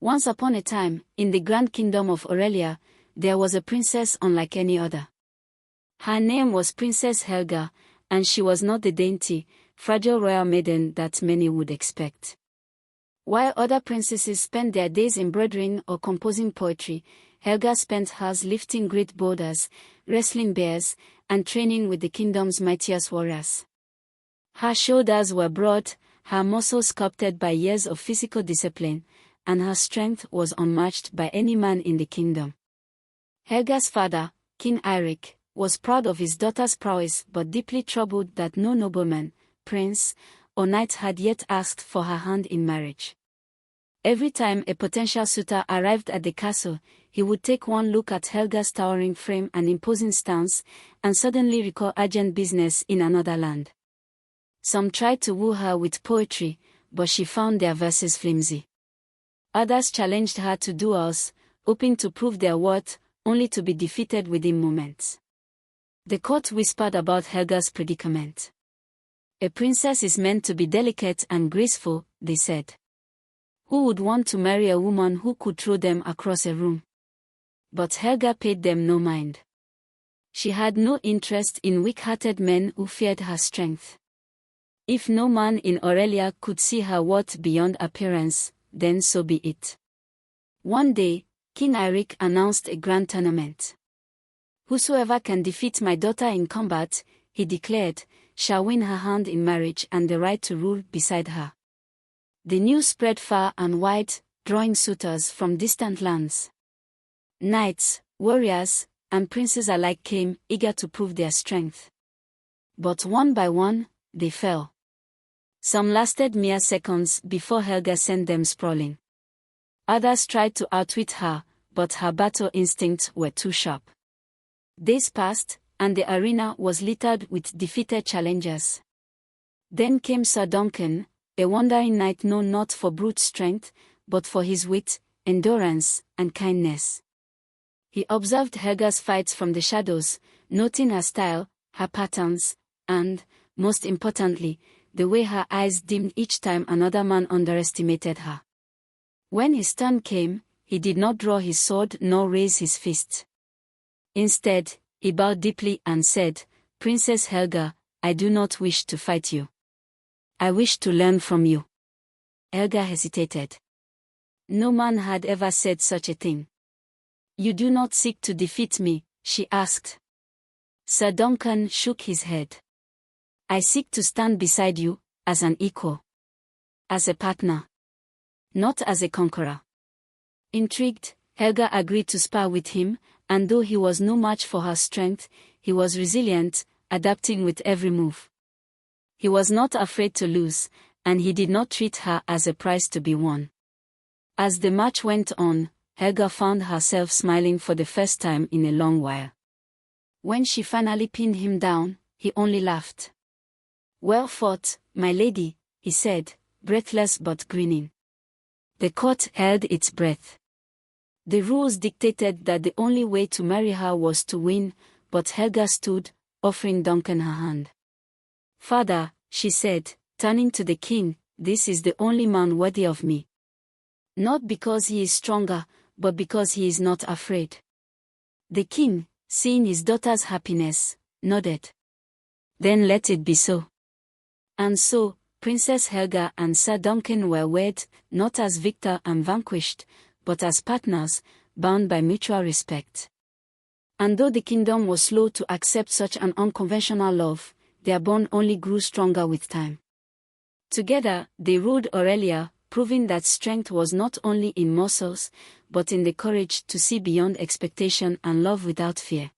Once upon a time, in the grand kingdom of Aurelia, there was a princess unlike any other. Her name was Princess Helga, and she was not the dainty, fragile royal maiden that many would expect. While other princesses spent their days embroidering or composing poetry, Helga spent hers lifting great boulders, wrestling bears, and training with the kingdom's mightiest warriors. Her shoulders were broad, her muscles sculpted by years of physical discipline, and her strength was unmatched by any man in the kingdom. Helga's father, King Eirik, was proud of his daughter's prowess but deeply troubled that no nobleman, prince, or knight had yet asked for her hand in marriage. Every time a potential suitor arrived at the castle, he would take one look at Helga's towering frame and imposing stance, and suddenly recall urgent business in another land. Some tried to woo her with poetry, but she found their verses flimsy. Others challenged her to duels, hoping to prove their worth, only to be defeated within moments. The court whispered about Helga's predicament. A princess is meant to be delicate and graceful, they said. Who would want to marry a woman who could throw them across a room? But Helga paid them no mind. She had no interest in weak-hearted men who feared her strength. If no man in Aurelia could see her worth beyond appearance, then so be it. One day, King Eirik announced a grand tournament. Whosoever can defeat my daughter in combat, he declared, shall win her hand in marriage and the right to rule beside her. The news spread far and wide, drawing suitors from distant lands. Knights, warriors, and princes alike came, eager to prove their strength. But one by one, they fell. Some lasted mere seconds before Helga sent them sprawling. Others tried to outwit her, but her battle instincts were too sharp. Days passed, and the arena was littered with defeated challengers. Then came Sir Duncan, a wandering knight known not for brute strength, but for his wit, endurance, and kindness. He observed Helga's fights from the shadows, noting her style, her patterns, and, most importantly, the way her eyes dimmed each time another man underestimated her. When his turn came, he did not draw his sword nor raise his fist. Instead, he bowed deeply and said, Princess Helga, I do not wish to fight you. I wish to learn from you. Helga hesitated. No man had ever said such a thing. You do not seek to defeat me, she asked. Sir Duncan shook his head. I seek to stand beside you, as an equal. As a partner. Not as a conqueror. Intrigued, Helga agreed to spar with him, and though he was no match for her strength, he was resilient, adapting with every move. He was not afraid to lose, and he did not treat her as a prize to be won. As the match went on, Helga found herself smiling for the first time in a long while. When she finally pinned him down, he only laughed. Well fought, my lady, he said, breathless but grinning. The court held its breath. The rules dictated that the only way to marry her was to win, but Helga stood, offering Duncan her hand. Father, she said, turning to the king, this is the only man worthy of me. Not because he is stronger, but because he is not afraid. The king, seeing his daughter's happiness, nodded. Then let it be so. And so, Princess Helga and Sir Duncan were wed, not as victor and vanquished, but as partners, bound by mutual respect. And though the kingdom was slow to accept such an unconventional love, their bond only grew stronger with time. Together, they ruled Aurelia, proving that strength was not only in muscles, but in the courage to see beyond expectation and love without fear.